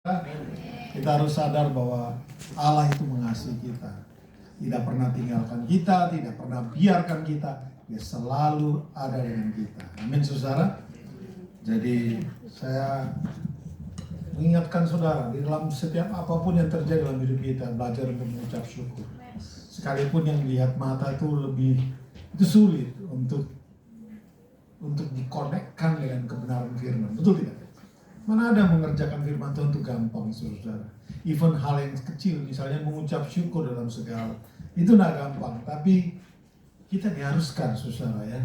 Kita harus sadar bahwa Allah itu mengasihi kita, tidak pernah tinggalkan kita, tidak pernah biarkan kita, Dia selalu ada dengan kita. Amin, saudara. Jadi saya mengingatkan saudara, di dalam setiap apapun yang terjadi dalam hidup kita, belajar untuk mengucap syukur. Sekalipun yang dilihat mata itu itu sulit untuk dikonekkan dengan kebenaran firman, betul tidak? Mana ada mengerjakan firman Tuhan itu gampang, saudara. Even hal yang kecil, misalnya mengucap syukur dalam segala, itu tidak gampang. Tapi kita diharuskan, saudara ya.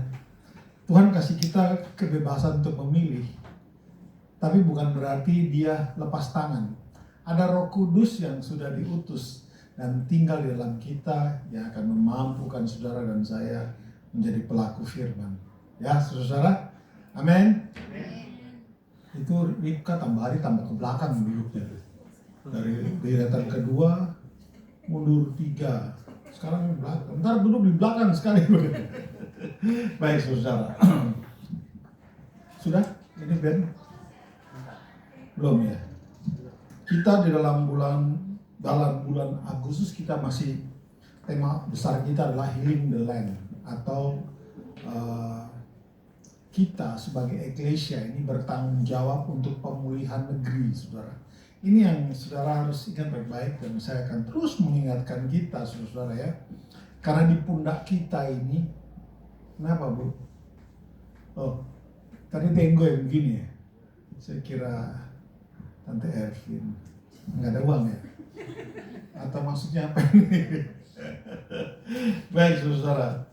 Tuhan kasih kita kebebasan untuk memilih. Tapi bukan berarti Dia lepas tangan. Ada Roh Kudus yang sudah diutus dan tinggal di dalam kita yang akan memampukan saudara dan saya menjadi pelaku firman. Ya, saudara. Amin. Itu Ribka tambah hari tambah ke belakang duduknya. Dari deretan kedua mundur 3. Sekarang di belakang. Ntar duduk di belakang sekali. Baik, saudara. Sudah? Ini Ben? Belum ya? Kita di dalam bulan Agustus kita masih, tema besar kita adalah Healing the Land, atau kita sebagai eklesia ini bertanggung jawab untuk pemulihan negeri, saudara. Ini yang saudara harus ingat baik-baik, dan saya akan terus mengingatkan kita, saudara ya. Karena di pundak kita ini, kenapa Bu? Oh, tadi tenggo yang begini ya. Saya kira Tante Ervin nggak ada uang ya? Atau maksudnya apa ini? Baik, saudara.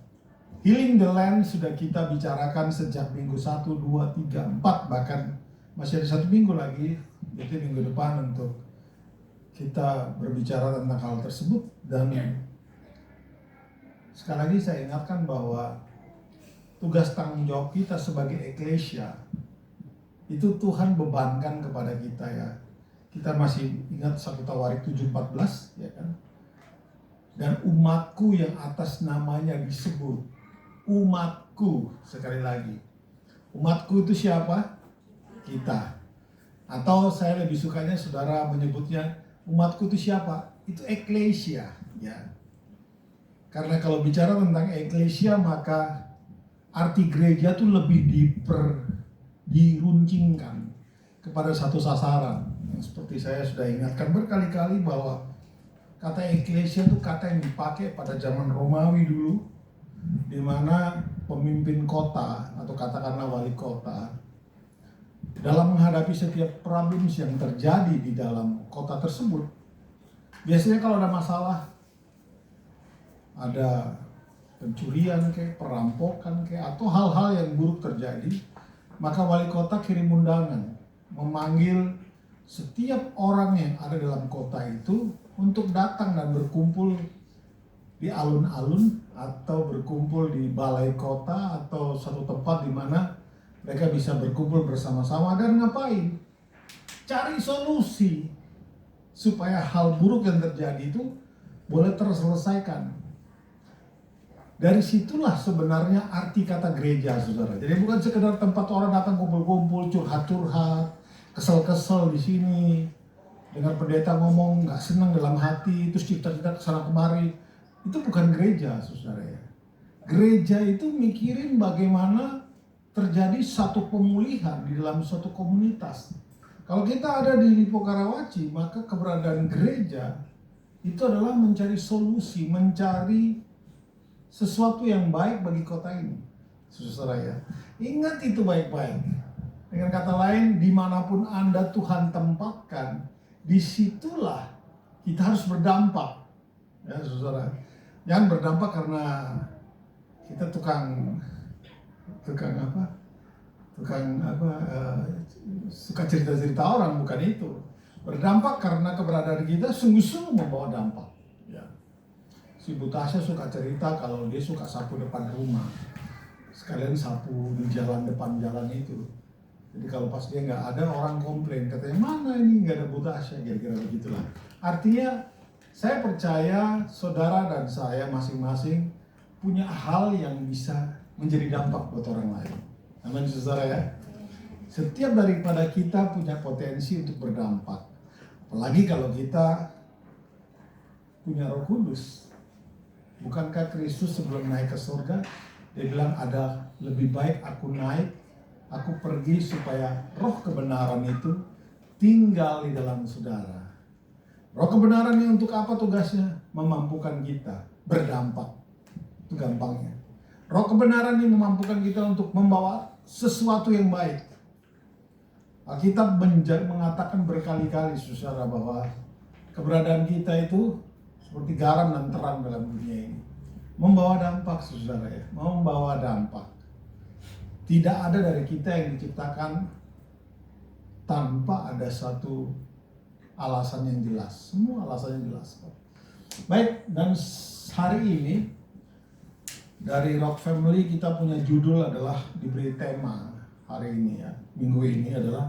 Healing the Land sudah kita bicarakan sejak minggu 1, 2, 3, 4, bahkan masih ada 1 minggu lagi, itu minggu depan untuk kita berbicara tentang hal tersebut. Dan sekali lagi saya ingatkan bahwa tugas tanggung jawab kita sebagai eklesia itu Tuhan bebankan kepada kita ya. Kita masih ingat 1 Tawarik 7:14 ya kan? Dan umatku yang atas namanya disebut. Umatku, sekali lagi, umatku itu siapa? Kita. Atau saya lebih sukanya saudara menyebutnya, umatku itu siapa? Itu eklesia ya. Karena kalau bicara tentang eklesia, maka arti gereja itu lebih diruncingkan kepada satu sasaran. Seperti saya sudah ingatkan berkali-kali bahwa kata eklesia itu kata yang dipakai pada zaman Romawi dulu, di mana pemimpin kota atau katakanlah wali kota dalam menghadapi setiap problem yang terjadi di dalam kota tersebut, biasanya kalau ada masalah, ada pencurian kayak perampokan kayak atau hal-hal yang buruk terjadi, maka wali kota kirim undangan memanggil setiap orang yang ada dalam kota itu untuk datang dan berkumpul di alun-alun atau berkumpul di balai kota atau satu tempat di mana mereka bisa berkumpul bersama-sama dan ngapain? Cari solusi supaya hal buruk yang terjadi itu boleh terselesaikan. Dari situlah sebenarnya arti kata gereja, saudara. Jadi bukan sekedar tempat orang datang kumpul-kumpul, curhat-curhat, kesel-kesel di sini, dengan pendeta ngomong nggak senang dalam hati, terus cita-cita kesana kemari. Itu bukan gereja, saudara ya. Gereja itu mikirin bagaimana terjadi satu pemulihan di dalam suatu komunitas. Kalau kita ada di Lipo Karawaci, maka keberadaan gereja itu adalah mencari solusi, mencari sesuatu yang baik bagi kota ini, saudara ya. Ingat itu baik-baik. Dengan kata lain, dimanapun Anda Tuhan tempatkan, disitulah kita harus berdampak, ya saudara. Jangan berdampak karena kita tukang suka cerita-cerita orang, bukan itu. Berdampak karena keberadaan kita sungguh-sungguh membawa dampak. Ya. Si Bu Tasya suka cerita kalau dia suka sapu depan rumah, sekalian sapu di jalan depan jalan itu. Jadi kalau pas dia nggak ada, orang komplain, katanya mana ini nggak ada Bu Tasya, kira-kira begitulah. Artinya saya percaya saudara dan saya masing-masing punya hal yang bisa menjadi dampak buat orang lain. Amin, saudara ya. Setiap daripada kita punya potensi untuk berdampak. Apalagi kalau kita punya Roh Kudus. Bukankah Kristus sebelum naik ke surga, dia bilang ada lebih baik aku naik, aku pergi supaya roh kebenaran itu tinggal di dalam saudara. Roh kebenaran ini untuk apa tugasnya? Memampukan kita berdampak. Itu gampangnya. Roh kebenaran ini memampukan kita untuk membawa sesuatu yang baik. Alkitab mengatakan berkali-kali saudara bahwa keberadaan kita itu seperti garam dan terang dalam dunia ini. Membawa dampak saudara ya, membawa dampak. Tidak ada dari kita yang diciptakan tanpa ada satu alasan yang jelas. Semua alasannya jelas. Baik, dan hari ini dari Rock Family kita punya judul adalah diberi tema hari ini ya, minggu ini adalah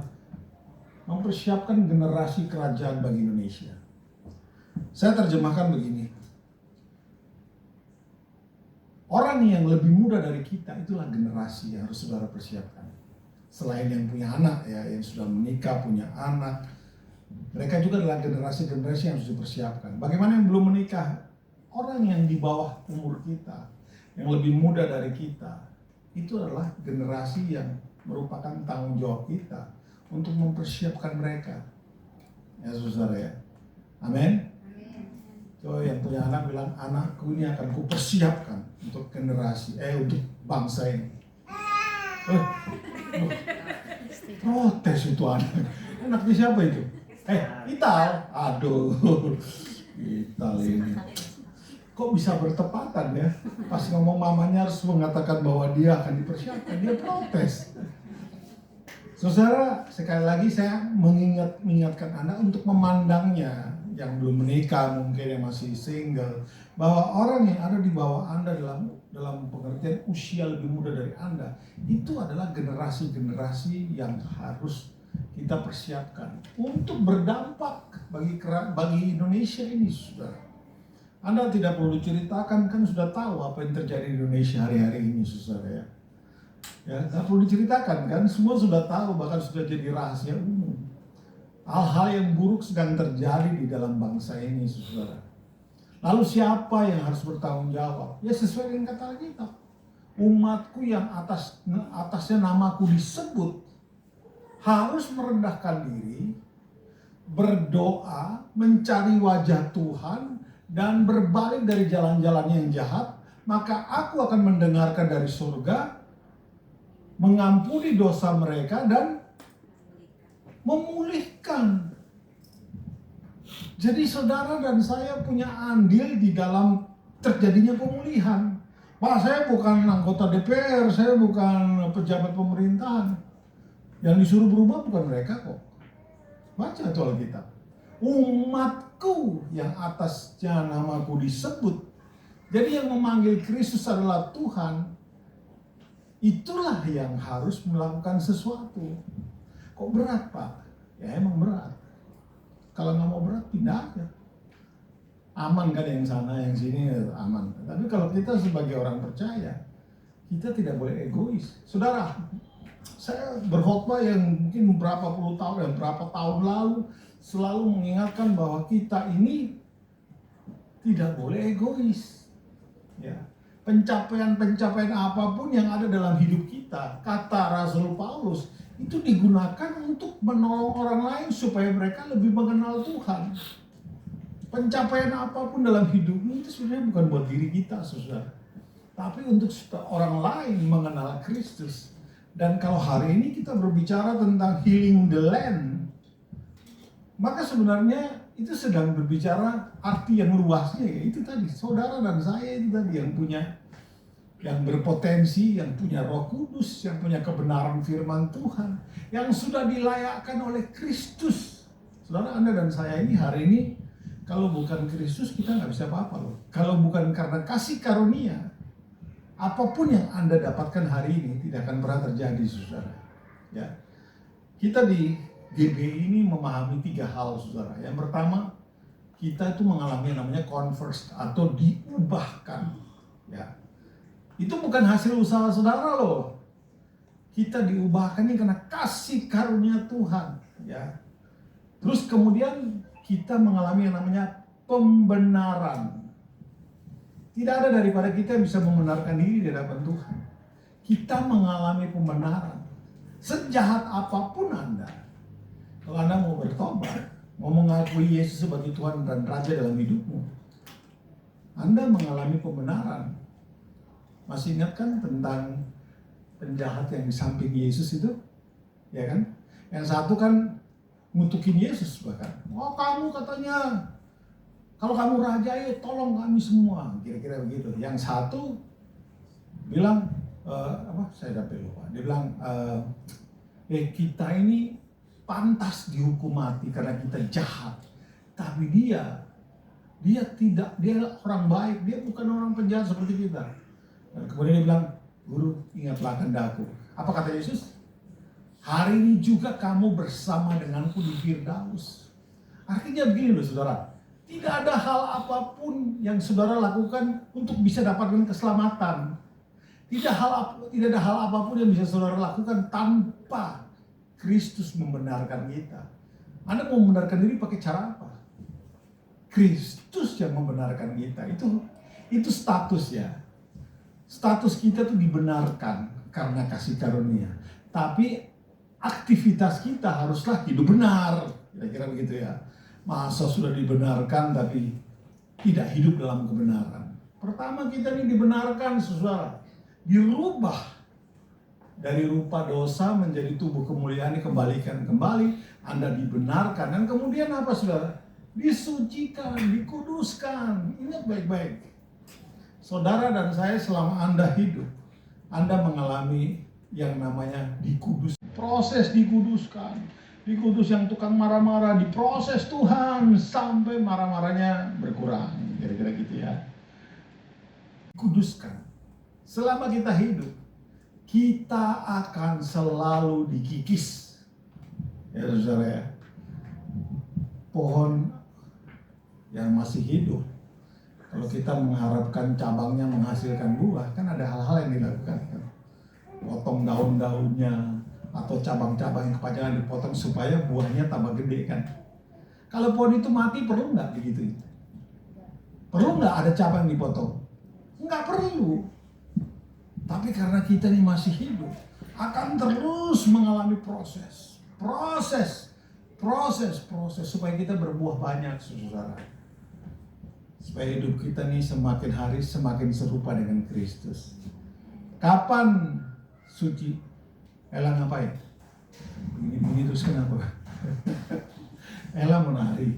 mempersiapkan generasi kerajaan bagi Indonesia. Saya terjemahkan begini. Orang yang lebih muda dari kita itulah generasi yang harus saudara persiapkan. Selain yang punya anak ya, yang sudah menikah, punya anak, mereka juga adalah generasi-generasi yang harus dipersiapkan. Bagaimana yang belum menikah? Orang yang di bawah umur kita, yang lebih muda dari kita, itu adalah generasi yang merupakan tanggung jawab kita untuk mempersiapkan mereka. Ya saudara ya. Amin. So, yang punya anak bilang, anakku ini akan kupersiapkan untuk generasi, untuk bangsa ini. Protes itu anak. Anaknya siapa itu? Ital. Aduh, Ital ini. Kok bisa bertepatan ya? Pas ngomong mamanya harus mengatakan bahwa dia akan dipersiapkan, dia protes. Saudara, sekali lagi saya mengingatkan Anda untuk memandangnya, yang belum menikah mungkin, yang masih single, bahwa orang yang ada di bawah Anda dalam pengertian usia lebih muda dari Anda, itu adalah generasi-generasi yang harus kita persiapkan untuk berdampak bagi Indonesia ini, saudara. Anda tidak perlu diceritakan, kan sudah tahu apa yang terjadi di Indonesia hari-hari ini, saudara ya. Ya, tidak perlu diceritakan kan, semua sudah tahu, bahkan sudah jadi rahasia umum. Hal-hal yang buruk sedang terjadi di dalam bangsa ini, saudara. Lalu siapa yang harus bertanggung jawab? Ya sesuai dengan kata Alkitab. Umatku yang atasnya namaku disebut harus merendahkan diri, berdoa, mencari wajah Tuhan, dan berbalik dari jalan-jalan yang jahat, maka aku akan mendengarkan dari surga, mengampuni dosa mereka, dan memulihkan. Jadi saudara dan saya punya andil di dalam terjadinya pemulihan. Pak, saya bukan anggota DPR, saya bukan pejabat pemerintahan. Yang disuruh berubah bukan mereka kok. Baca itu Alkitab. Umatku yang atasnya namaku disebut. Jadi yang memanggil Kristus adalah Tuhan. Itulah yang harus melakukan sesuatu. Kok berat Pak? Ya emang berat. Kalau nggak mau berat, pindah aja. Aman kan yang sana, yang sini aman. Tapi kalau kita sebagai orang percaya, kita tidak boleh egois. Saudara, saya berkhotbah yang mungkin berapa puluh tahun dan berapa tahun lalu selalu mengingatkan bahwa kita ini tidak boleh egois. Ya. Pencapaian-pencapaian apapun yang ada dalam hidup kita, kata Rasul Paulus, itu digunakan untuk menolong orang lain supaya mereka lebih mengenal Tuhan. Pencapaian apapun dalam hidup itu sebenarnya bukan buat diri kita, saudara, tapi untuk orang lain mengenal Kristus. Dan kalau hari ini kita berbicara tentang healing the land, maka sebenarnya itu sedang berbicara arti yang luasnya, ya itu tadi, saudara dan saya itu tadi yang punya, yang berpotensi, yang punya Roh Kudus, yang punya kebenaran firman Tuhan, yang sudah dilayakkan oleh Kristus. Saudara, Anda dan saya ini hari ini, kalau bukan Kristus kita nggak bisa apa-apa loh. Kalau bukan karena kasih karunia, apapun yang Anda dapatkan hari ini tidak akan pernah terjadi, saudara. Ya, kita di GBI ini memahami 3 hal, saudara. Yang pertama, kita itu mengalami yang namanya converse atau diubahkan. Ya, itu bukan hasil usaha saudara loh. Kita diubahkan ini karena kasih karunia Tuhan. Ya. Terus kemudian kita mengalami yang namanya pembenaran. Tidak ada daripada kita yang bisa membenarkan diri di hadapan Tuhan. Kita mengalami pembenaran. Sejahat apapun Anda, kalau Anda mau bertobat, mau mengakui Yesus sebagai Tuhan dan Raja dalam hidupmu, Anda mengalami pembenaran. Masih ingat kan tentang penjahat yang di samping Yesus itu? Ya kan? Yang satu kan ngutukin Yesus bahkan. Oh, kamu katanya, kalau kamu raja, ya tolong kami semua. Kira-kira begitu. Yang satu bilang, saya dapat lupa. Dia bilang, kita ini pantas dihukum mati karena kita jahat. Tapi dia tidak, dia orang baik, dia bukan orang penjahat seperti kita. Dan kemudian dia bilang, Guru, ingatlah kehendak-Ku. Apa kata Yesus? Hari ini juga kamu bersama denganku di Firdaus. Artinya begini loh saudara, tidak ada hal apapun yang saudara lakukan untuk bisa dapatkan keselamatan. Tidak ada hal apapun yang bisa saudara lakukan tanpa Kristus membenarkan kita. Anda mau membenarkan diri pakai cara apa? Kristus yang membenarkan kita. Itu status ya. Status kita tuh dibenarkan karena kasih karunia. Tapi aktivitas kita haruslah hidup benar. Kira-kira begitu ya. Masa sudah dibenarkan tapi tidak hidup dalam kebenaran. Pertama kita ini dibenarkan saudara. Dirubah dari rupa dosa menjadi tubuh kemuliaan, dikembalikan kembali. Anda dibenarkan. Dan kemudian apa saudara? Disucikan, dikuduskan. Ingat baik-baik. Saudara dan saya selama Anda hidup, Anda mengalami yang namanya dikudus. Proses dikuduskan. Dikudus yang tukang marah-marah, diproses Tuhan sampai marah-marahnya berkurang. Kira-kira gitu ya. Dikuduskan. Selama kita hidup, kita akan selalu dikikis. Ya saudara ya. Pohon yang masih hidup, kalau kita mengharapkan cabangnya menghasilkan buah, kan ada hal-hal yang dilakukan kan? Potong daun-daunnya atau cabang-cabang yang kepanjangan dipotong supaya buahnya tambah gede kan? Kalau pohon itu mati perlu nggak begitu? Perlu nggak ada cabang dipotong? Nggak perlu. Tapi karena kita ini masih hidup, akan terus mengalami proses supaya kita berbuah banyak, saudara. Supaya hidup kita nih semakin hari semakin serupa dengan Kristus. Kapan suci? Ella ngapain? Begini terus kenapa? Ella menari.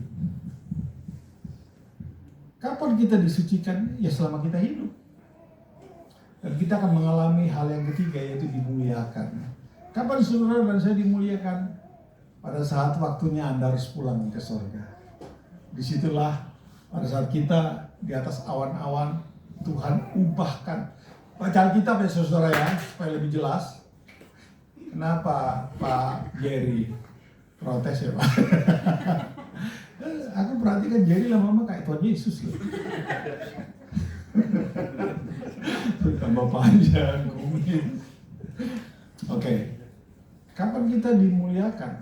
Kapan kita disucikan? Ya selama kita hidup. Dan kita akan mengalami hal yang ketiga, yaitu dimuliakan. Kapan saudara dan saya dimuliakan? Pada saat waktunya Anda harus pulang ke surga. Disitulah pada saat kita di atas awan-awan, Tuhan ubahkan. Bacaan kitab ya saudara ya, supaya lebih jelas. Kenapa Pak Jerry protes ya Pak? Aku perhatikan Jerry lama-lama kayak Tuhan Yesus loh. Tambah panjang, kumis. Oke. Kapan kita dimuliakan?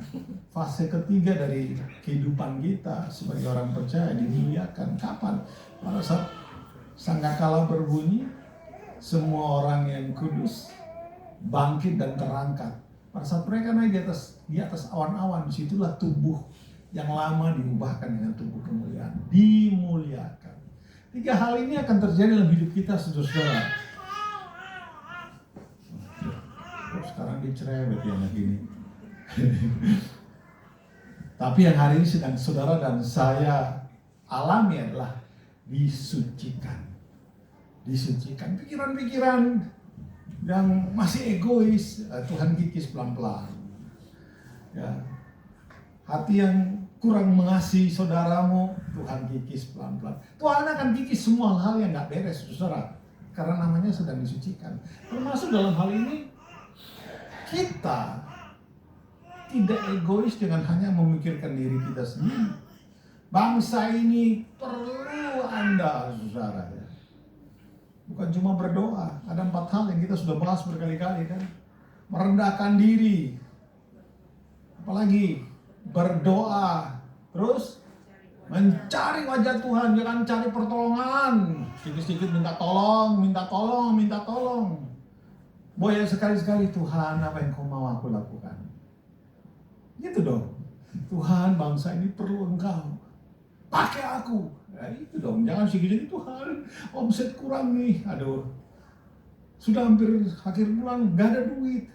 Fase ketiga dari kehidupan kita sebagai orang percaya dimuliakan. Kapan? Pada saat sangkakala berbunyi, semua orang yang kudus bangkit dan terangkat. Pada saat mereka naik di atas awan-awan, disitulah tubuh yang lama diubahkan dengan tubuh kemuliaan. Dimuliakan. 3 hal ini akan terjadi dalam hidup kita, saudara-saudara. Sekarang dicerewet ya anak ini. Tapi yang hari ini sedang saudara dan saya alami adalah disucikan. Disucikan. Pikiran-pikiran yang masih egois, Tuhan kikis pelan-pelan. Ya. Hati yang kurang mengasihi saudaramu, Tuhan kikis pelan-pelan. Tuhan akan kikis semua hal yang gak beres, saudara. Karena namanya sedang disucikan. Termasuk dalam hal ini, kita tidak egois dengan hanya memikirkan diri kita sendiri. Bangsa ini perlu Anda, saudara. Bukan cuma berdoa. Ada 4 hal yang kita sudah bahas berkali-kali kan. Merendahkan diri. Apalagi berdoa. Terus Mencari wajah Tuhan, jangan cari pertolongan. Sedikit-sedikit minta tolong, minta tolong, minta tolong. Boleh sekali-sekali, Tuhan, apa yang kau mau aku lakukan? Gitu dong. Tuhan, bangsa ini perlu engkau. Pakai aku. Ya, itu dong, jangan sedikit-sedikit, Tuhan, omset kurang nih. Aduh, sudah hampir akhir bulan, gak ada duit.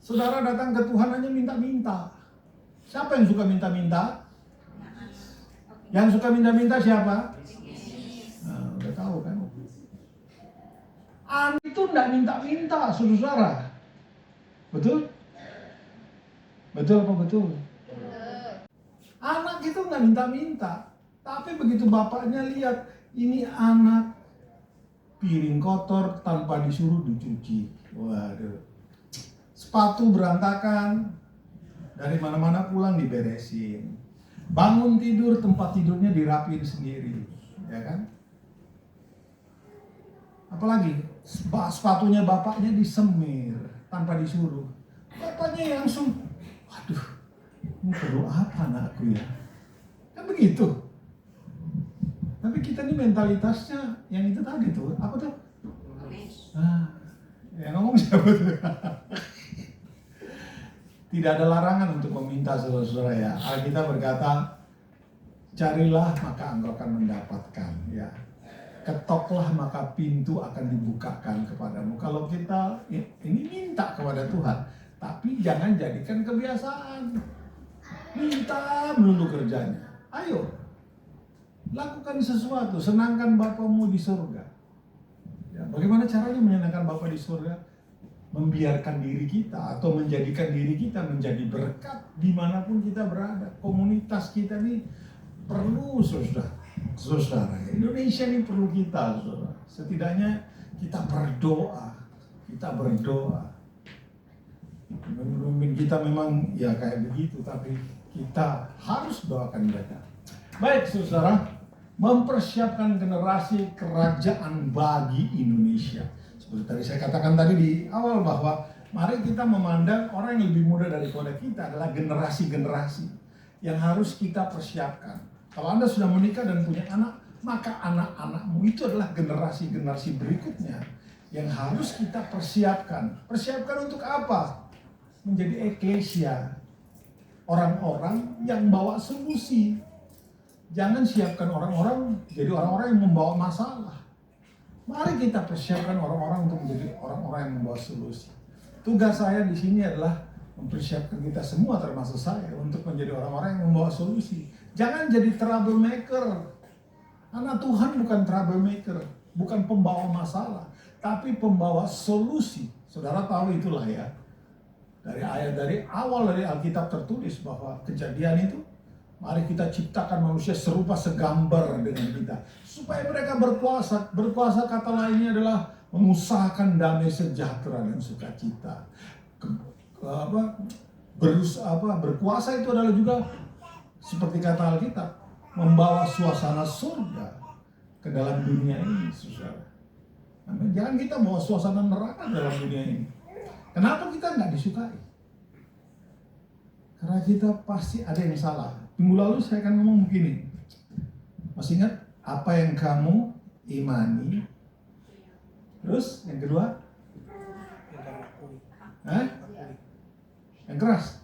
Saudara datang ke Tuhan hanya minta-minta. Siapa yang suka minta-minta? Yang suka minta-minta siapa? Nah, udah tahu kan? Anak itu enggak minta-minta, saudara. Betul? Betul apa betul? Anak itu enggak minta-minta. Tapi begitu bapaknya lihat, ini anak piring kotor tanpa disuruh dicuci. Waduh. Sepatu berantakan, dari mana-mana pulang diberesin. Bangun tidur, tempat tidurnya dirapiin sendiri, ya kan? Apalagi sepatunya bapaknya disemir tanpa disuruh. Bapaknya langsung, waduh, ini perlu apa anakku ya? Kan begitu. Tapi kita ini mentalitasnya yang itu tadi tuh, apa tuh? Ya ngomong siapa tuh? Tidak ada larangan untuk meminta, saudara-saudara ya. Alkitab berkata, carilah maka engkau akan mendapatkan, ya. Ketoklah maka pintu akan dibukakan kepadamu. Kalau kita ini minta kepada Tuhan, tapi jangan jadikan kebiasaan. Minta melulu kerjanya. Ayo, lakukan sesuatu, senangkan Bapamu di surga. Ya, bagaimana caranya menyenangkan Bapa di surga? Membiarkan diri kita atau menjadikan diri kita menjadi berkat dimanapun kita berada. Komunitas kita ini perlu, saudara. Indonesia ini perlu kita, saudara. Setidaknya kita berdoa. Mungkin kita memang ya kayak begitu, tapi kita harus doakan mereka. Baik, saudara, mempersiapkan generasi kerajaan bagi Indonesia. Seperti tadi saya katakan tadi di awal bahwa mari kita memandang orang yang lebih muda daripada kita adalah generasi-generasi yang harus kita persiapkan. Kalau Anda sudah menikah dan punya anak, maka anak-anakmu itu adalah generasi-generasi berikutnya yang harus kita persiapkan. Persiapkan untuk apa? Menjadi eklesia, orang-orang yang bawa solusi. Jangan siapkan orang-orang jadi orang-orang yang membawa masalah. Mari kita persiapkan orang-orang untuk menjadi orang-orang yang membawa solusi. Tugas saya di sini adalah mempersiapkan kita semua termasuk saya untuk menjadi orang-orang yang membawa solusi. Jangan jadi troublemaker. Anak Tuhan bukan troublemaker, bukan pembawa masalah, tapi pembawa solusi. Saudara tahu itulah ya. Dari awal dari Alkitab tertulis bahwa kejadian itu, mari kita ciptakan manusia serupa segambar dengan kita, supaya mereka berkuasa. Berkuasa kata lainnya adalah mengusahakan damai sejahtera dan sukacita. Berkuasa itu adalah juga seperti kata Alkitab, membawa suasana surga ke dalam dunia ini, saudara. Jangan kita bawa suasana neraka dalam dunia ini. Kenapa kita nggak disukai? Karena kita pasti ada yang salah. Minggu lalu saya akan ngomong begini. Masih ingat apa yang kamu imani? Terus yang kedua? Yang keras.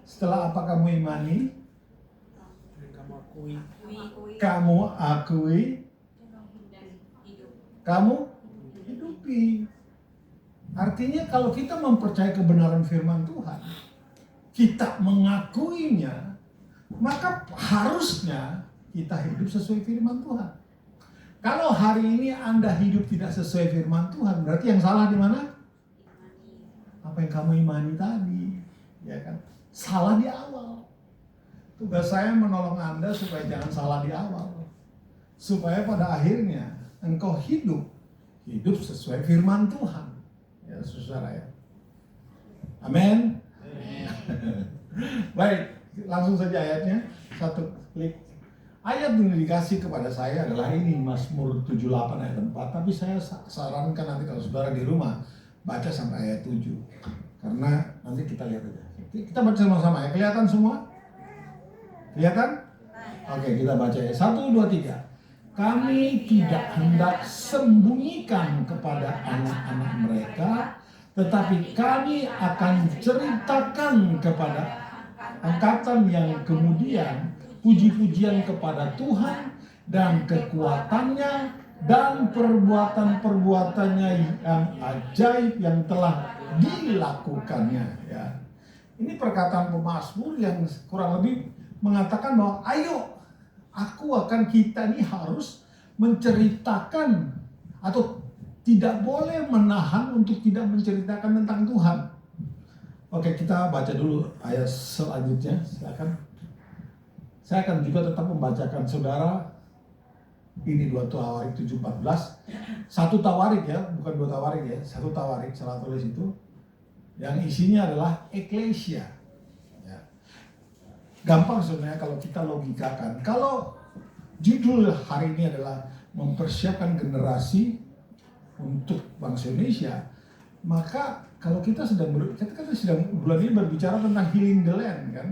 Setelah apa kamu imani? Kamu akui. Kamu hidupi. Artinya kalau kita mempercayai kebenaran firman Tuhan, kita mengakuinya, maka harusnya kita hidup sesuai firman Tuhan. Kalau hari ini Anda hidup tidak sesuai firman Tuhan, berarti yang salah di mana? Apa yang kamu imani tadi, ya kan? Salah di awal. Tugas saya menolong Anda supaya jangan salah di awal, supaya pada akhirnya engkau hidup sesuai firman Tuhan, ya saudara ya. Amin. Baik, langsung saja ayatnya, satu klik. Ayat yang dikasih kepada saya adalah ini, Mazmur 78 ayat 4. Tapi saya sarankan nanti kalau saudara di rumah baca sampai ayat 7, karena nanti kita lihat aja. Kita baca sama-sama ya, kelihatan semua? Kelihatan? Oke, kita baca ya. 1, 2, 3. Kami tidak hendak sembunyikan kepada anak-anak mereka, tetapi kami akan ceritakan kepada angkatan yang kemudian puji-pujian kepada Tuhan dan kekuatannya dan perbuatan-perbuatannya yang ajaib yang telah dilakukannya. Ya. Ini perkataan pemazmur yang kurang lebih mengatakan bahwa ayo, kita ini harus menceritakan atau tidak boleh menahan untuk tidak menceritakan tentang Tuhan. Oke, kita baca dulu ayat selanjutnya, silakan. Saya akan juga tetap membacakan saudara. Ini 2 Tawarik 7:14. 1 Tawarik ya, bukan 2 Tawarik ya. 1 Tawarik, salah tulis itu. Yang isinya adalah eklesia. Gampang sebenarnya kalau kita logikakan. Kalau judul hari ini adalah mempersiapkan generasi untuk bangsa Indonesia, maka kalau kita sedang bulan ini berbicara tentang healing the land kan,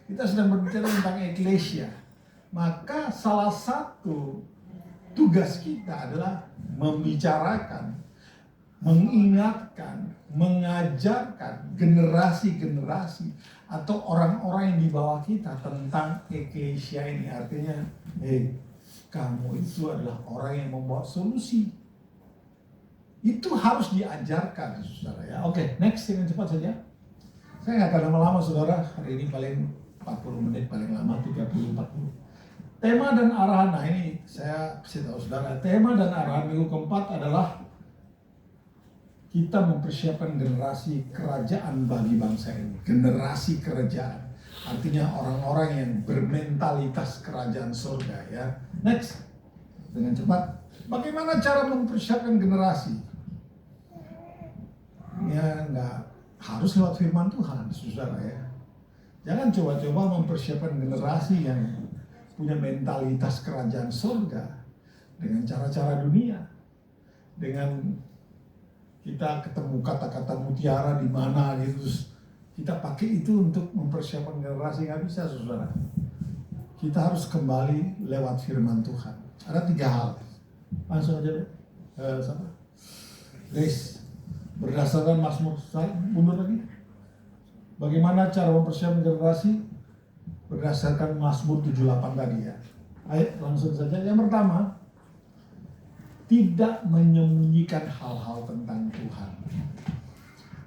kita sedang berbicara tentang eklesia. Maka salah satu tugas kita adalah membicarakan, mengingatkan, mengajarkan generasi-generasi atau orang-orang yang di bawah kita tentang eklesia ini. Artinya, kamu itu adalah orang yang membawa solusi. Itu harus diajarkan, saudara ya. Oke, next, dengan cepat saja. Saya nggak akan lama-lama, saudara. Hari ini paling 40 menit, paling lama 30-40. Tema dan arahan, nah ini saya kasih tahu saudara. Tema dan arahan minggu keempat adalah kita mempersiapkan generasi kerajaan bagi bangsa ini. Generasi kerajaan. Artinya orang-orang yang bermentalitas kerajaan surga ya. Next. Dengan cepat. Bagaimana cara mempersiapkan generasi? Ya nggak harus lewat firman Tuhan, saudara ya. Jangan coba-coba mempersiapkan generasi yang punya mentalitas kerajaan surga dengan cara-cara dunia. Dengan kita ketemu kata-kata mutiara di mana gitu, kita pakai itu untuk mempersiapkan generasi, nggak bisa, saudara. Kita harus kembali lewat firman Tuhan. Ada 3 hal. Langsung aja deh. Grace, berdasarkan Mazmur, mundur lagi. Bagaimana cara mempersiapkan generasi? Berdasarkan Mazmur 78 tadi ya. Ayo langsung saja. Yang pertama, tidak menyembunyikan hal-hal tentang Tuhan.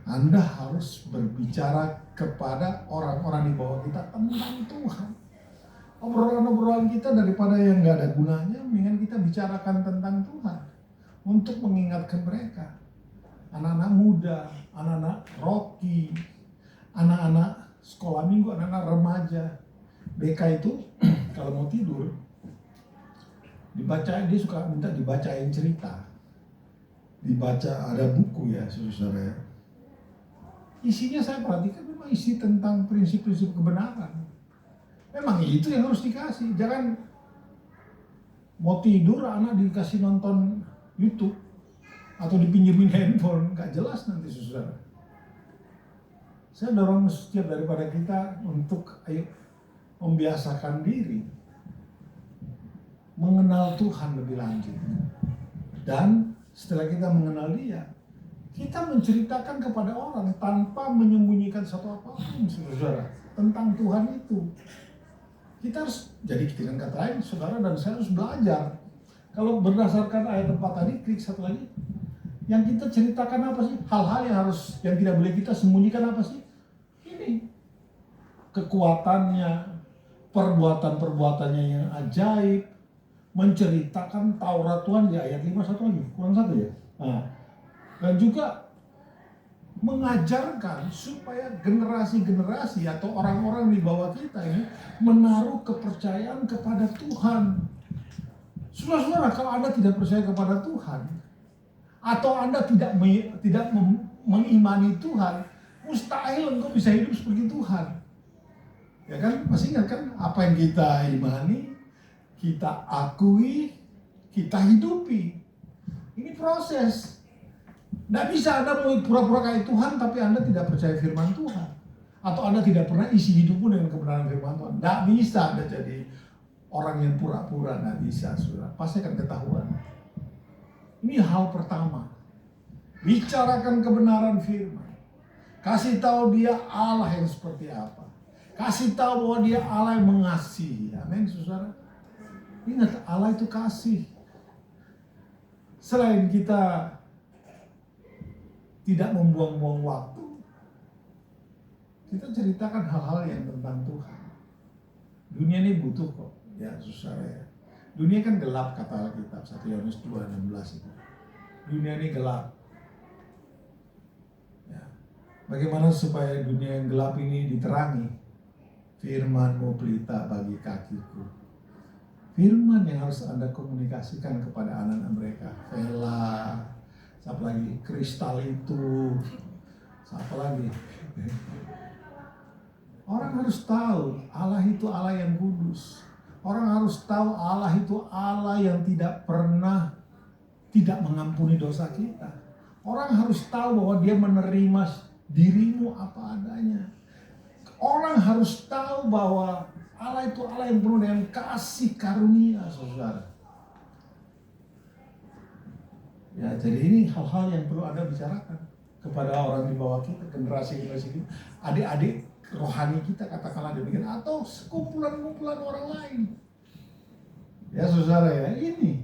Anda harus berbicara kepada orang-orang di bawah kita tentang Tuhan. Obrolan-obrolan kita daripada yang nggak ada gunanya, mendingan kita bicarakan tentang Tuhan untuk mengingatkan mereka. Anak-anak muda, anak-anak roki, anak-anak sekolah minggu, anak-anak remaja. BK itu kalau mau tidur, dibaca, dia suka minta dibacain cerita, dibaca, ada buku ya saudara. Isinya saya perhatikan memang isi tentang prinsip-prinsip kebenaran. Memang itu yang harus dikasih. Jangan mau tidur anak dikasih nonton YouTube atau dipinjemin handphone, nggak jelas nanti saudara. Saya dorong setiap daripada kita untuk ayo membiasakan diri mengenal Tuhan lebih lanjut. Dan setelah kita mengenal Dia, kita menceritakan kepada orang tanpa menyembunyikan satu apapun, saudara, tentang Tuhan itu. Kita harus, jadi dengan kata lain, saudara dan saya harus belajar. Kalau berdasarkan ayat 4 tadi, klik satu lagi. Yang kita ceritakan apa sih? Hal-hal yang tidak boleh kita sembunyikan apa sih? Ini kekuatannya, perbuatan-perbuatannya yang ajaib, menceritakan Taurat Tuhan di ayat 5 satu lagi, kurang satu ya. Nah, dan juga mengajarkan supaya generasi-generasi atau orang-orang di bawah kita ini menaruh kepercayaan kepada Tuhan. Saudara-saudara, kalau Anda tidak percaya kepada Tuhan atau Anda tidak mengimani Tuhan, mustahil engkau bisa hidup seperti Tuhan. Ya kan? Masih ingat kan apa yang kita imani, kita akui, kita hidupi. Ini proses. Tidak bisa Anda mau pura-pura kayak Tuhan tapi Anda tidak percaya firman Tuhan. Atau Anda tidak pernah isi hidupmu dengan kebenaran firman Tuhan. Tidak bisa Anda jadi orang yang pura-pura, nggak bisa, saudara. Pasti akan ketahuan. Ini hal pertama. Bicarakan kebenaran firman. Kasih tahu dia Allah yang seperti apa. Kasih tahu bahwa dia Allah yang mengasihi. Amin, saudara. Ingat, Allah itu kasih. Selain kita tidak membuang-buang waktu, kita ceritakan hal-hal yang tentang Tuhan. Dunia ini butuh kok, ya saudara ya. Dunia kan gelap kata Alkitab, 1 Yohanes 2:16 itu. Dunia ini gelap. Ya. Bagaimana supaya dunia yang gelap ini diterangi? Firman-Mu pelita bagi kakiku. Firman yang harus Anda komunikasikan kepada anak-anak mereka. Vela, siapa lagi? Kristal itu, siapa lagi? Orang harus tahu Allah itu Allah yang kudus. Orang harus tahu Allah itu Allah yang tidak pernah tidak mengampuni dosa kita. Orang harus tahu bahwa dia menerima dirimu apa adanya. Orang harus tahu bahwa Allah itu Allah yang penuh dengan kasih karunia, saudara. Ya, jadi ini hal-hal yang perlu Anda bicarakan kepada orang di bawah kita, generasi-generasi kita, adik-adik rohani kita, katakanlah demikian, atau sekumpulan-kumpulan orang lain. Ya, saudara ya, ini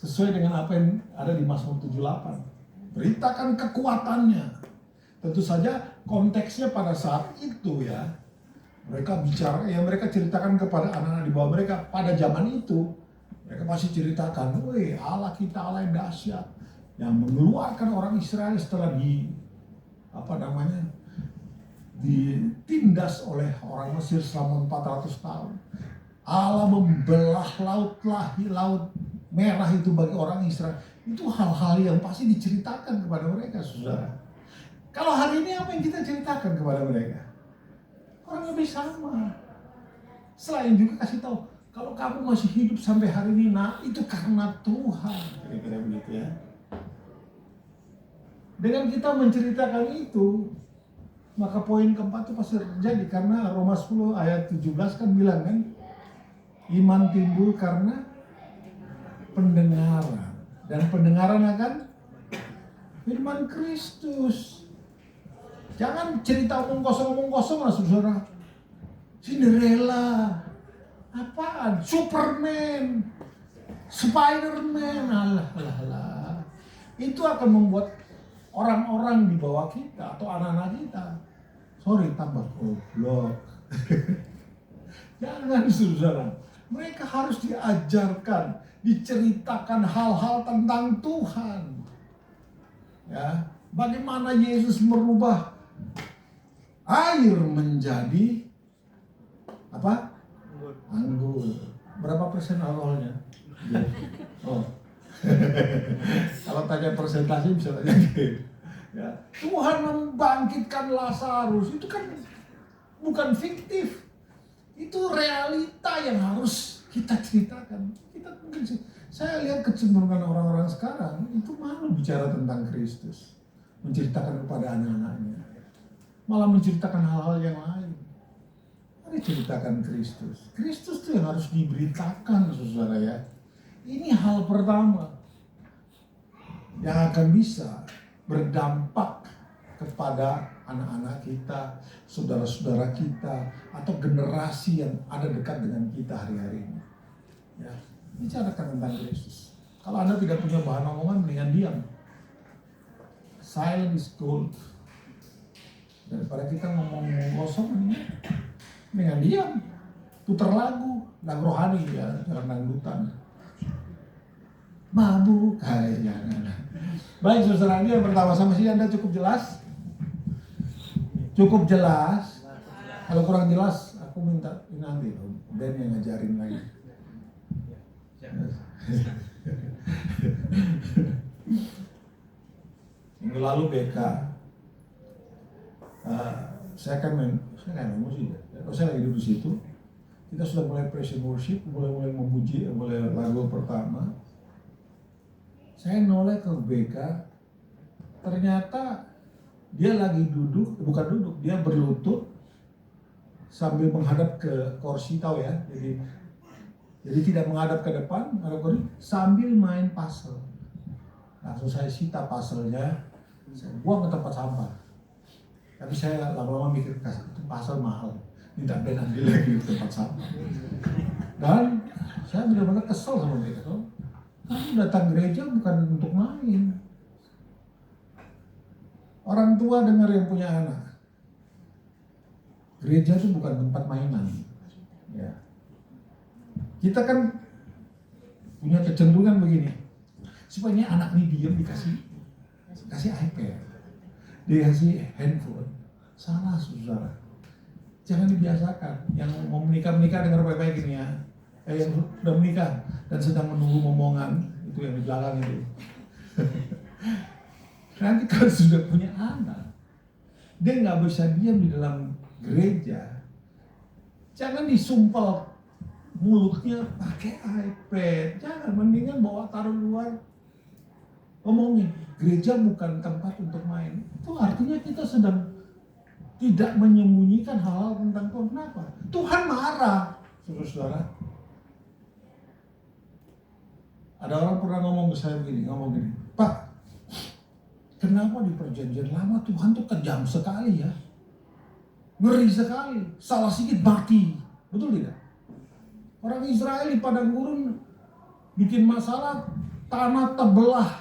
sesuai dengan apa yang ada di Mazmur 78. Beritakan kekuatannya. Tentu saja konteksnya pada saat itu ya. Mereka bicara, ya mereka ceritakan kepada anak-anak di bawah mereka pada zaman itu. Mereka pasti ceritakan, wih Allah kita Allah yang dahsyat, yang mengeluarkan orang Israel setelah ditindas oleh orang Mesir selama 400 tahun. Allah membelah laut merah itu bagi orang Israel. Itu hal-hal yang pasti diceritakan kepada mereka, saudara. Kalau hari ini apa yang kita ceritakan kepada mereka? Kurang lebih sama. Selain juga kasih tahu, kalau kamu masih hidup sampai hari ini, nah itu karena Tuhan. Kira-kira begitu ya. Dengan kita menceritakan itu, maka poin keempat itu pasti terjadi. Karena Roma 10 ayat 17 kan bilang kan, iman timbul karena pendengaran. Dan pendengaran akan firman Kristus. Jangan cerita omong kosong lah saudara. Cinderella, apaan? Superman, Spiderman, alah. Itu akan membuat orang-orang di bawah kita atau anak-anak kita, sorry tambah goblok. Jangan saudara. Mereka harus diajarkan, diceritakan hal-hal tentang Tuhan. Ya, bagaimana Yesus merubah air menjadi apa? Anggur. Berapa persen alkoholnya? Oh. Kalau tanya persentase bisa tanya gitu. Ya. Tuhan membangkitkan Lazarus, itu kan bukan fiktif. Itu realita yang harus kita ceritakan. Saya lihat kecenderungan orang-orang sekarang itu malu bicara tentang Kristus, menceritakan kepada anak-anaknya, malah menceritakan hal-hal yang lain. Mari ceritakan Kristus. Kristus itu yang harus diberitakan, saudara ya. Ini hal pertama yang akan bisa berdampak kepada anak-anak kita, saudara-saudara kita, atau generasi yang ada dekat dengan kita hari-hari ini. Ya, bicarakan tentang Kristus. Kalau Anda tidak punya bahan omongan, mendingan diam. Silent is gold. Daripada kita ngomong kosong, mendingan diam. Putar lagu rohani ya, jangan dangdutan. Mabuk, jangan. Baik, saudara, ini yang pertama, sama sih Anda cukup jelas? Cukup jelas. Kalau kurang jelas, aku minta nanti Ben yang ngajarin lagi. Minggu lalu BK, saya nggak emosi ya. Kalau saya lagi duduk di situ, kita sudah mulai praise and worship, mulai memuji, mulai lagu pertama. Saya noleh ke BK, ternyata dia lagi bukan duduk, dia berlutut sambil menghadap ke kursi, tahu ya, jadi Jadi tidak menghadap ke depan, sambil main puzzle. Langsung saya sita puzzle-nya, saya buang ke tempat sampah. Tapi saya lama-lama mikir, itu puzzle mahal, minta Ben ambil lagi ke tempat sampah. Dan saya benar-benar kesel sama mereka. Kamu datang gereja bukan untuk main. Orang tua dengar yang punya anak. Gereja itu bukan tempat mainan. Ya. Kita kan punya kecenderungan begini. Supaya anak ini diam kasih iPad. Dikasih handphone. Salah, saudara. Jangan dibiasakan. Yang mau menikah dengar baik-baik ini ya. Yang sudah menikah dan sedang menunggu momongan, itu yang di belakang itu. Nanti kalau sudah punya anak, dia nggak bisa diam di dalam gereja. Jangan disumpel mulutnya pakai iPad. Jangan, mendingan bawa taruh luar. Ngomongin, gereja bukan tempat untuk main. Itu artinya kita sedang tidak menyembunyikan hal-hal tentang Tuhan. Kenapa? Tuhan marah, saudara-saudara. Ada orang pernah ngomong ke saya begini, Pak, kenapa di perjanjian lama Tuhan tuh kejam sekali ya? Ngeri sekali, salah sedikit mati. Betul tidak? Orang Israel di padang gurun bikin masalah, tanah terbelah.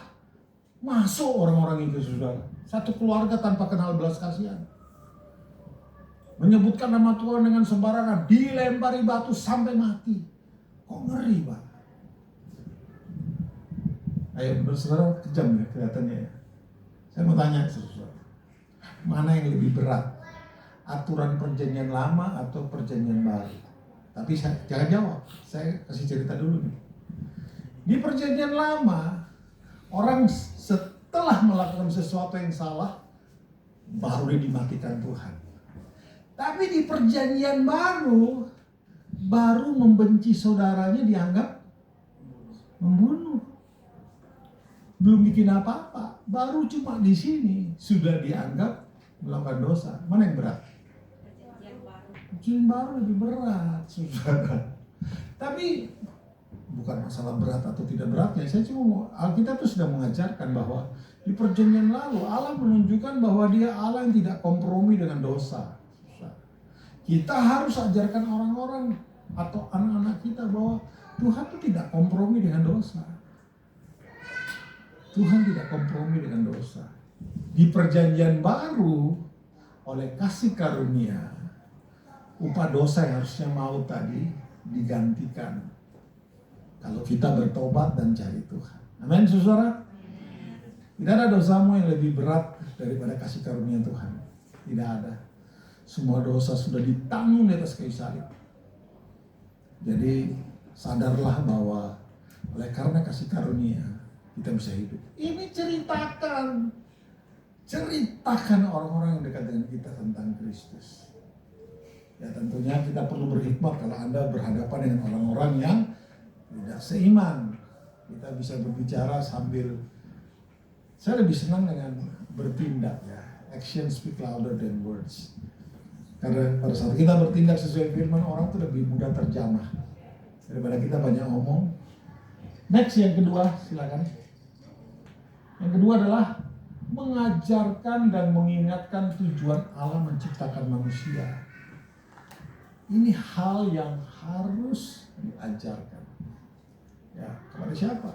Masuk orang-orang itu, saudara. Satu keluarga tanpa kenal belas kasihan. Menyebutkan nama Tuhan dengan sembarangan, dilempari batu sampai mati. Kok ngeri, Pak? Ayo, saudara, kejam ya kelihatannya ya. Saya mau tanya, saudara. Mana yang lebih berat? Aturan perjanjian lama atau perjanjian baru? Tapi jangan jawab, saya kasih cerita dulu nih. Di perjanjian lama, orang setelah melakukan sesuatu yang salah, baru dia dimatikan Tuhan. Tapi di perjanjian baru membenci saudaranya dianggap membunuh. Belum bikin apa-apa, baru cuma di sini sudah dianggap melakukan dosa. Mana yang berat? Yang baru lebih berat, saudara. Tapi bukan masalah berat atau tidak beratnya. Saya cuma Alkitab itu sudah mengajarkan bahwa di perjanjian lalu Allah menunjukkan bahwa Dia Allah yang tidak kompromi dengan dosa. Kita harus ajarkan orang-orang atau anak-anak kita bahwa Tuhan itu tidak kompromi dengan dosa. Tuhan tidak kompromi dengan dosa. Di perjanjian baru, oleh kasih karunia, upah dosa yang harusnya maut tadi digantikan. Kalau kita bertobat dan cari Tuhan. Amin, saudara. Tidak ada dosamu yang lebih berat daripada kasih karunia Tuhan. Tidak ada. Semua dosa sudah ditanggung di atas kayu salib. Jadi sadarlah bahwa oleh karena kasih karunia kita bisa hidup. Ini ceritakan orang-orang yang dekat dengan kita tentang Kristus. Ya tentunya kita perlu berhikmat kalau Anda berhadapan dengan orang-orang yang tidak seiman. Kita bisa berbicara sambil, saya lebih senang dengan bertindak ya. Action speak louder than words. Karena pada saat kita bertindak sesuai firman, orang itu lebih mudah terjamah daripada kita banyak ngomong. Next, yang kedua, silakan. Yang kedua adalah mengajarkan dan mengingatkan tujuan Allah menciptakan manusia. Ini hal yang harus diajarkan. Ya, kepada siapa?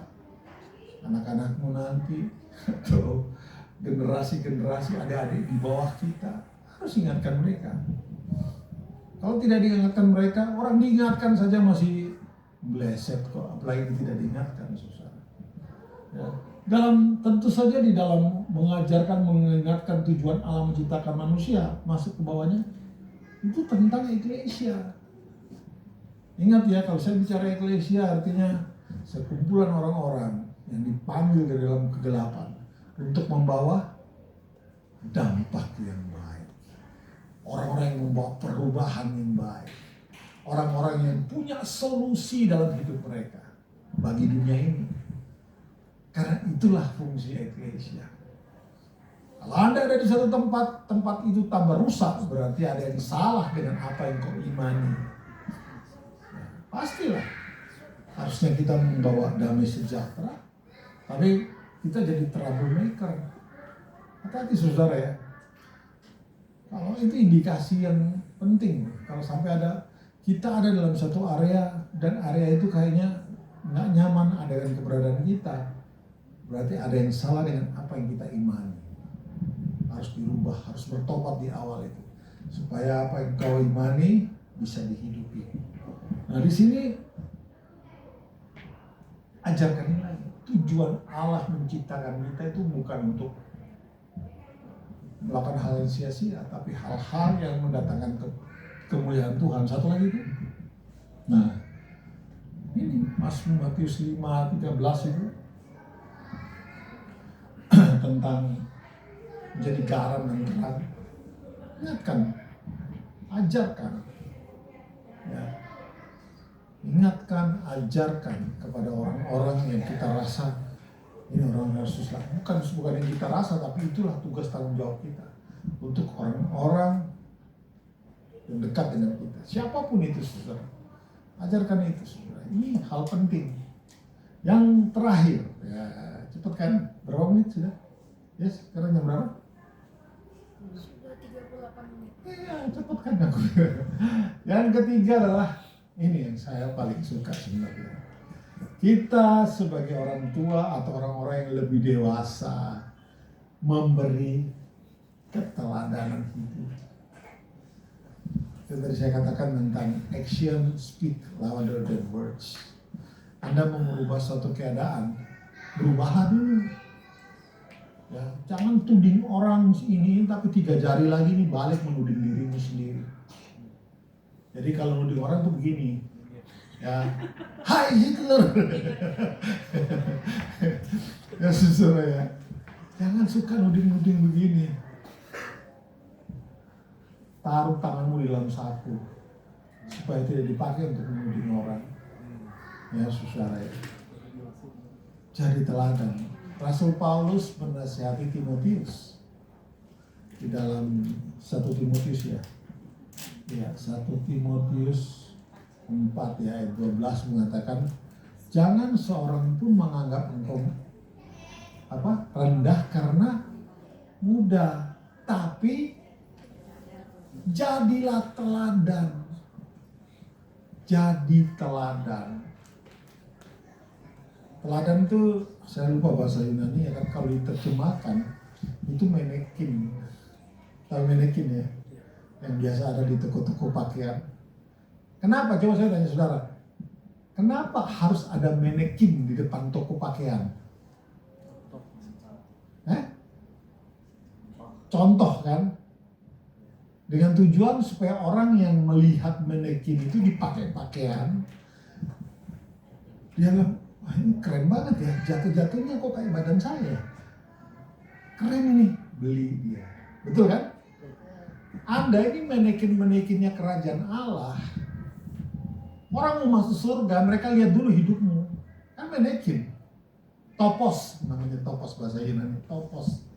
Anak-anakmu nanti atau generasi-generasi adik-adik di bawah kita. Harus ingatkan mereka. Kalau tidak diingatkan mereka, orang diingatkan saja masih bleset kok, apalagi tidak diingatkan, susah. Ya. Tentu saja di dalam mengajarkan, mengingatkan tujuan Allah menciptakan manusia, masuk ke bawahnya, itu tentang eklesia. Ingat ya, kalau saya bicara eklesia artinya sekumpulan orang-orang yang dipanggil dari dalam kegelapan untuk membawa dampak yang baik. Orang-orang yang membawa perubahan yang baik. Orang-orang yang punya solusi dalam hidup mereka bagi dunia ini. Karena itulah fungsi eklesia. Kalau Anda ada di satu tempat itu tambah rusak, berarti ada yang salah dengan apa yang kau imani. Ya, pastilah. harusnya kita membawa damai sejahtera, tapi kita jadi troublemaker. Hati-hati saudara ya. Kalau itu indikasi yang penting. Kalau sampai kita ada dalam satu area dan area itu kayaknya nggak nyaman ada dengan keberadaan kita, berarti ada yang salah dengan apa yang kita imani. Harus dirubah, harus bertobat di awal itu, supaya apa yang kau imani bisa dihidupi. Nah di sini ajarkan ini lagi. Tujuan Allah menciptakan kita itu bukan untuk melakukan hal yang sia-sia, tapi hal-hal yang mendatangkan kemuliaan Tuhan. Satu lagi itu. Nah, ini Matius 5:13 itu tentang menjadi garam dan terang. Ingatkan, ajarkan. Ya. Ingatkan, ajarkan kepada orang-orang yang kita rasa ini orang yang susah. Bukan yang kita rasa, tapi itulah tugas tanggung jawab kita untuk orang-orang yang dekat dengan kita. Siapapun itu, saudara. Ajarkan itu, saudara. Ini hal penting. Yang terakhir, ya cepat kan? Berapa menit sudah? Yes, sekarang jam berapa? Sudah 38 menit. Iya, cepat kan aku. Yang ketiga adalah ini yang saya paling suka sebenarnya. Kita sebagai orang tua atau orang-orang yang lebih dewasa memberi keteladanan hidup. Yang tadi saya katakan tentang action speak louder than words. Anda mau merubah suatu keadaan, berubahlah dulu. Ya, jangan tuding orang ini tapi 3 jari lagi nih balik menuding dirimu sendiri. Jadi kalau nuding orang tuh begini, ya, Hai Hitler. Ya saudara ya, jangan suka nuding-nuding begini. Taruh tanganmu di dalam saku supaya tidak dipakai untuk menuding orang. Ya saudara ya, jadi teladan. Rasul Paulus menasihati Timotius di dalam 1 Timotius ya. Ya, 1 Timotius 4 ya, ayat 12 mengatakan, jangan seorang pun menganggap engkau rendah karena muda, tapi jadilah teladan. Jadi teladan. Teladan itu saya lupa bahasa Yunani ya kan, kalau diterjemahkan itu manekin. Tahu manekin ya? Yang biasa ada di toko-toko pakaian. Kenapa? Coba saya tanya saudara. Kenapa harus ada manekin di depan toko pakaian? Contoh kan? Dengan tujuan supaya orang yang melihat manekin itu dipakai pakaian, dia bilang, wah ini keren banget ya, jatuh-jatuhnya kok kayak badan saya. Keren ini, beli dia. Betul kan? Anda ini manekin-manekinnya kerajaan Allah. Orang mau masuk surga, mereka lihat dulu hidupmu. Kan manekin. Topos, namanya topos bahasa Yunani. Topos.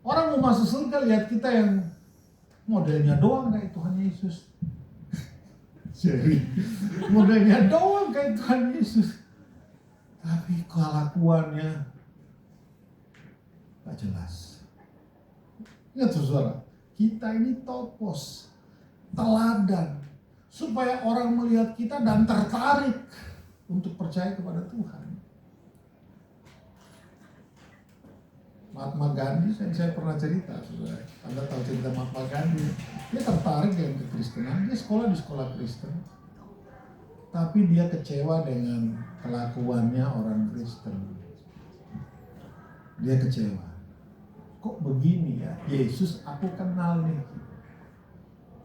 Orang mau masuk surga, lihat kita yang modelnya doang kayak Tuhan Yesus. Jadi, modelnya doang kayak Tuhan Yesus. Tapi kelakuannya gak jelas. Ingat saudara, kita ini topos, teladan, supaya orang melihat kita dan tertarik untuk percaya kepada Tuhan. Mahatma Gandhi, saya pernah cerita, saudara. Anda tahu cerita Mahatma Gandhi? Dia tertarik dengan kekristenan, dia sekolah di sekolah Kristen. Tapi dia kecewa dengan kelakuannya orang Kristen. Dia kecewa. Kok begini ya? Yesus aku kenal nih.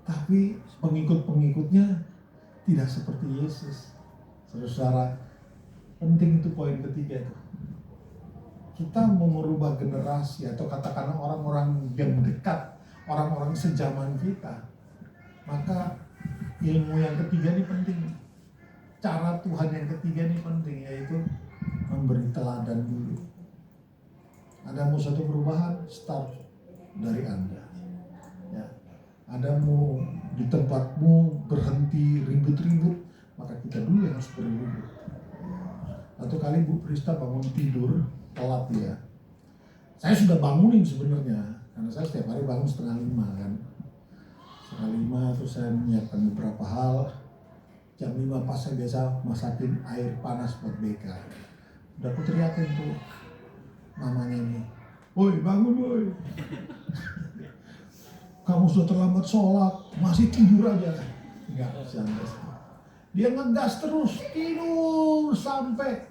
Tapi pengikut-pengikutnya tidak seperti Yesus. Saudara, penting itu poin ketiga itu. Kita mau merubah generasi atau katakanlah orang-orang yang dekat, orang-orang sejaman kita. Maka ilmu yang ketiga ini penting. Cara Tuhan yang ketiga ini penting, yaitu memberi teladan dulu. Anda mau satu perubahan, start dari Anda. Ya. Anda mau di tempatmu berhenti ribut-ribut, maka kita dulu yang harus berribut. Satu kali Bu Prista bangun tidur, telat ya. Saya sudah bangunin sebenarnya, karena saya setiap hari bangun 4:30 kan. 4:30 terus saya menyiapkan beberapa hal. Jam 5 pas saya biasa masakin air panas buat BK. Udah aku teriakin tuh mamanya ini, "Woi bangun woi, kamu sudah terlambat sholat, masih tidur aja." Enggak, santai. Dia ngegas terus, tidur sampai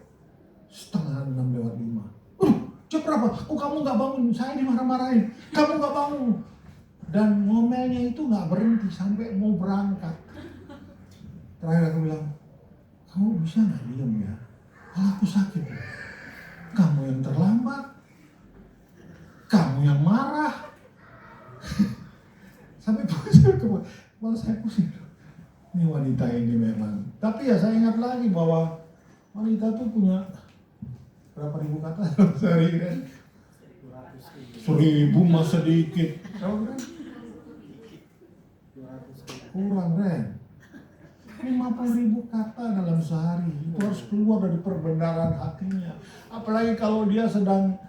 5:30 lewat 5. Jam berapa? Oh kamu nggak bangun, saya dimarah-marahin, kamu nggak bangun. Dan ngomelnya itu nggak berhenti sampai mau berangkat. Terakhir aku bilang, kamu bisa nggak diam ya? Kalau aku sakit, kamu yang terlambat, kamu yang marah. Sampai malah saya pusing. Ini wanita ini memang. Tapi ya saya ingat lagi bahwa wanita tuh punya berapa ribu kata sehari kan? 1.000 mas sedikit. Kurang Ren. 50.000 kata dalam sehari. Itu harus keluar dari perbendaharaan hatinya. Apalagi kalau dia sedang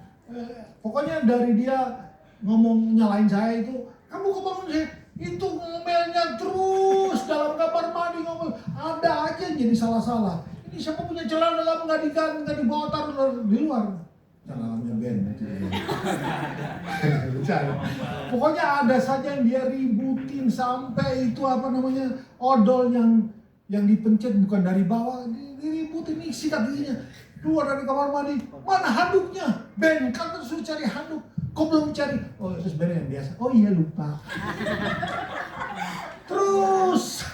pokoknya dari dia ngomong nyalain saya itu, kamu kebangun sih, itu ngomelnya terus dalam kamar mandi ngomel, ada aja jadi salah-salah. Ini siapa punya celana dalam nggak diganti, nggak dibawa taruh di luar. Celananya Ben itu. Pokoknya ada saja yang dia ributin sampai itu apa namanya odol yang dipencet bukan dari bawah, diributin nih sikat giginya. Keluar dari kamar mandi, mana handuknya? Ben kan suruh cari handuk. Kok belum cari? Oh terus Ben yang biasa. Oh iya lupa. Terus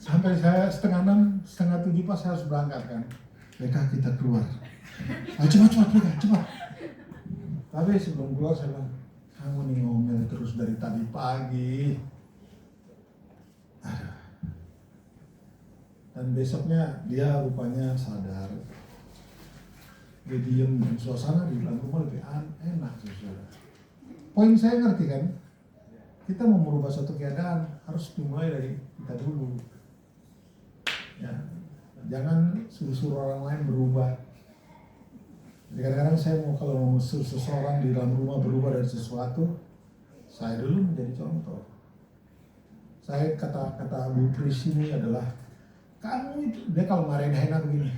sampai saya 5:30, 6:30 pas saya harus berangkat kan. Mereka kita keluar. Ayo cepat mereka, cepat. Tapi sebelum keluar saya bilang, kamu nih ngomel terus dari tadi pagi. Aduh. Dan besoknya dia rupanya sadar. Dia diem dan suasana di dalam rumah lebih enak saudara. Poin saya ngerti kan? Kita mau merubah suatu keadaan harus dimulai dari kita dulu. Ya, jangan suruh orang lain berubah. Jadi kadang-kadang saya mau kalau mau seseorang di dalam rumah berubah dari sesuatu, saya dulu menjadi contoh. Saya kata Bu Pris ini adalah, kamu itu, dia kalau marahin Hena begini,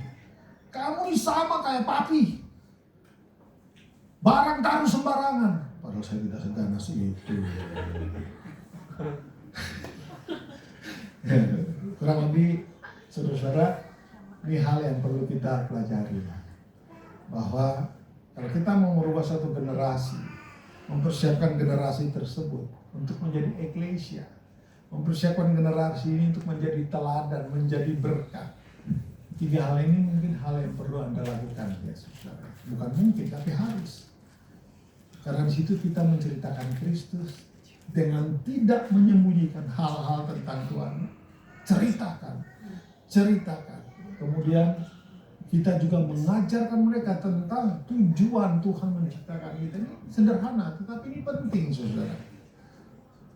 kamu ini sama kayak papi, barang taruh sembarangan. Padahal saya tidak seganas itu. Kurang lebih, saudara-saudara, ini hal yang perlu kita pelajari. Bahwa kalau kita mau merubah satu generasi, mempersiapkan generasi tersebut untuk menjadi eklesia, mempersiapkan generasi ini untuk menjadi teladan, menjadi berkat. 3 hal ini mungkin hal yang perlu Anda lakukan ya saudara. Bukan mungkin tapi harus. Karena di situ kita menceritakan Kristus dengan tidak menyembunyikan hal-hal tentang Tuhan. Ceritakan. Kemudian kita juga mengajarkan mereka tentang tujuan Tuhan menciptakan kita. Ini sederhana, tetapi ini penting, saudara.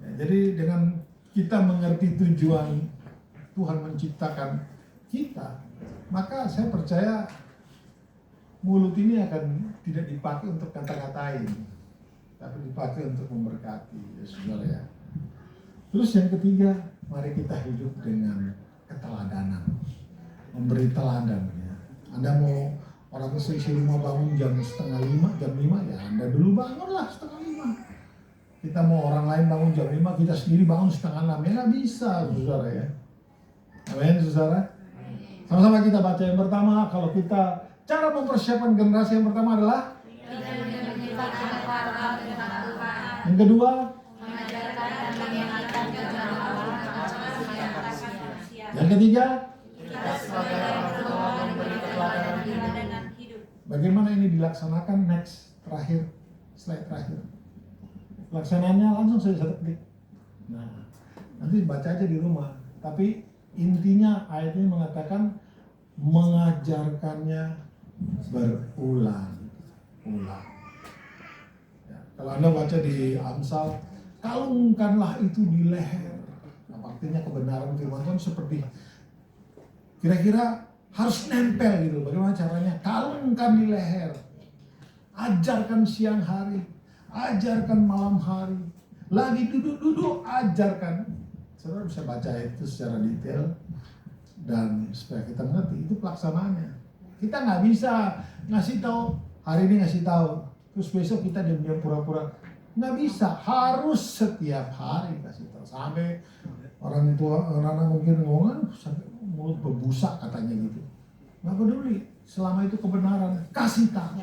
Ya, jadi dengan kita mengerti tujuan Tuhan menciptakan kita, maka saya percaya mulut ini akan tidak dipakai untuk kata-katain, tapi dipakai untuk memberkati, ya saudara ya. Terus yang ketiga, mari kita hidup dengan keteladanan, memberi teladan. Anda mau orang seisi rumah bangun jam 4:30, jam 5, ya Anda dulu bangunlah 4:30. Kita mau orang lain bangun jam 5, kita sendiri bangun 5:30, ya nggak bisa, saudara ya. Amin, saudara. Sama-sama kita baca yang pertama, kalau kita cara mempersiapkan generasi yang pertama adalah yang kedua, yang ketiga, bagaimana ini dilaksanakan? Next, terakhir, slide terakhir. Pelaksananya langsung saya klik. Nah, nanti baca aja di rumah. Tapi intinya ayat ini mengatakan mengajarkannya berulang-ulang. Ya, kalau Anda baca di Amsal, kalungkanlah itu di leher. Nah, artinya kebenaran firman Tuhan seperti kira-kira Harus nempel gitu. Bagaimana caranya? Kalungkan di leher. Ajarkan siang hari. Ajarkan malam hari. Lagi duduk-duduk, ajarkan. Saudara bisa baca itu secara detail. Dan supaya kita mengerti, itu pelaksanaannya. Kita nggak bisa ngasih tahu, hari ini ngasih tahu. Terus besok kita diam-diam pura-pura. Nggak bisa, harus setiap hari kasih tahu. Sampai orang tua, orang mungkin ngomong, sampai mulut berbusa katanya gitu. Nggak peduli, selama itu kebenaran, kasih tahu.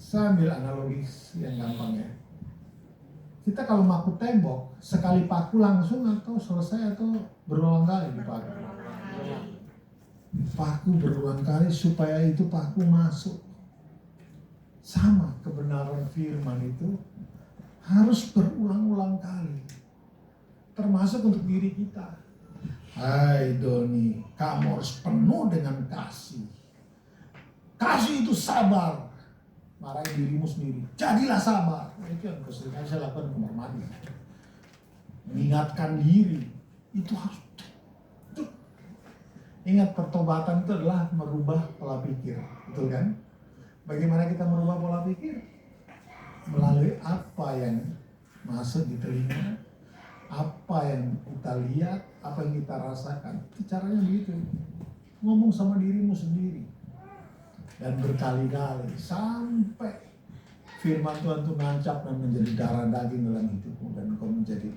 Saya ambil analogi yang gampang ya. Kita kalau paku tembok, sekali paku langsung atau selesai atau berulang kali dipaku? Paku berulang kali supaya itu paku masuk. Sama kebenaran firman itu harus berulang-ulang kali. Termasuk untuk diri kita. Hai Doni, kamu harus penuh dengan kasih. Kasih itu sabar. Marahin dirimu sendiri. Jadilah sabar. Itu yang keseringan saya lakukan kamar mandi. Mengingatkan diri. Itu harus. Ingat, pertobatan itu adalah merubah pola pikir. Betul kan? Bagaimana kita merubah pola pikir? Melalui apa yang masuk di telinga, apa yang kita lihat, apa yang kita rasakan. Itu caranya begitu. Ngomong sama dirimu sendiri. Dan berkali-kali sampai firman Tuhan itu nancap dan menjadi darah daging dalam hidupmu. Dan kau menjadi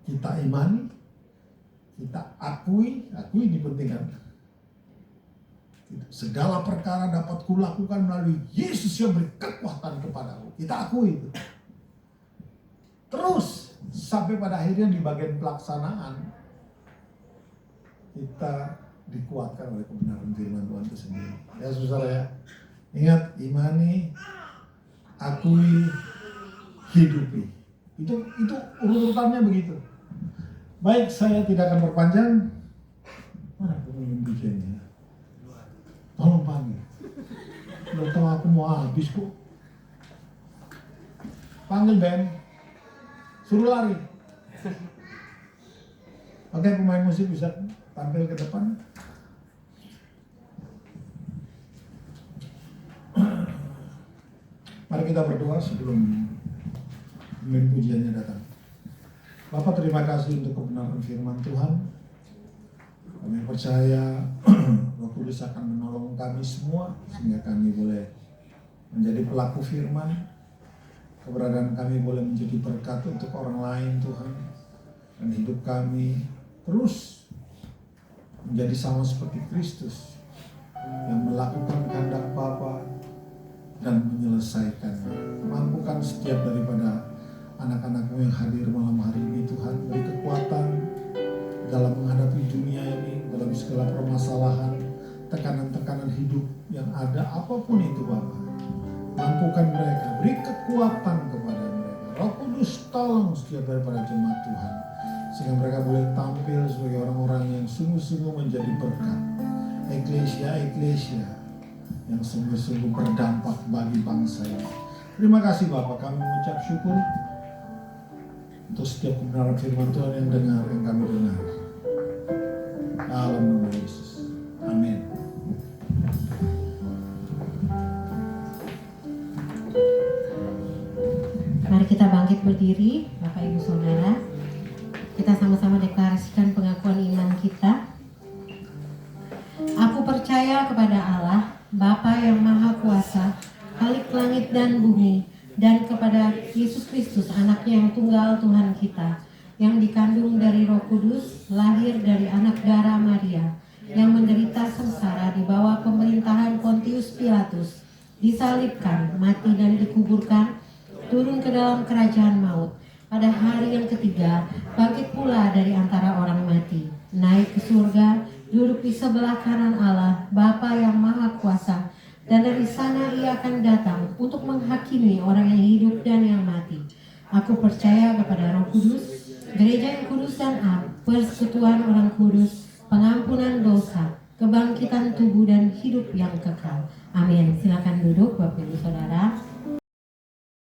kita imani, kita akui dipentingkan. Segala perkara dapat kulakukan melalui Yesus yang beri kekuatan kepadaku. Kita akui itu. Terus sampai pada akhirnya di bagian pelaksanaan kita dikuatkan oleh kebenaran firman Tuhan itu sendiri. Ya saudara ya, ingat, imani, akui, hidupi. Itu urutannya begitu. Baik, saya tidak akan berpanjang. Mana pemimpin bikinnya? Tolong panggil. Udah tahu aku mau habis kok. Panggil Ben. Suruh lari. Oke, pemain musik bisa tampil ke depan. Mari kita berdoa sebelum pemimpin pujiannya datang. Bapak, terima kasih untuk kebenaran firman Tuhan. Kami percaya Roh Kudus akan menolong kami semua sehingga kami boleh menjadi pelaku firman. Keberadaan kami boleh menjadi berkat untuk orang lain, Tuhan. Dan hidup kami terus menjadi sama seperti Kristus yang melakukan kehendak Bapa dan menyelesaikannya. Mampukan setiap daripada anak-anak-Mu yang hadir malam hari ini, Tuhan, beri kekuatan dalam menghadapi dunia ini, dalam segala permasalahan, tekanan-tekanan hidup yang ada, apapun itu Bapa. Mampukan mereka, beri kekuatan kepada mereka. Roh Kudus tolong setiap daripada jemaat Tuhan, sehingga mereka boleh tampil sebagai orang-orang yang sungguh-sungguh menjadi berkat. Eklesia yang sungguh-sungguh berdampak bagi bangsa ini. Terima kasih Bapak, kami mengucap syukur untuk setiap kebenaran firman Tuhan yang kami dengar. Dalam nama Yesus. Amin. Mari kita bangkit berdiri, Bapak Ibu Saudara. Kita sama-sama deklarasikan pengakuan iman kita. Aku percaya kepada Allah, Bapa yang Maha Kuasa, Khalik langit dan bumi, dan kepada Yesus Kristus, anaknya yang tunggal Tuhan kita, yang dikandung dari Roh Kudus, lahir dari anak darah Maria, yang menderita sengsara di bawah pemerintahan Pontius Pilatus, disalibkan, mati dan dikuburkan, turun ke dalam kerajaan maut, pada hari yang ketiga bangkit pula dari antara orang mati, naik ke surga, duduk di sebelah kanan Allah, Bapa yang Maha Kuasa, dan dari sana ia akan datang untuk menghakimi orang yang hidup dan yang mati. Aku percaya kepada Roh Kudus, gereja yang kudus dan am, persekutuan orang kudus, pengampunan dosa, kebangkitan tubuh dan hidup yang kekal. Amin. Silakan duduk Bapak Ibu Saudara.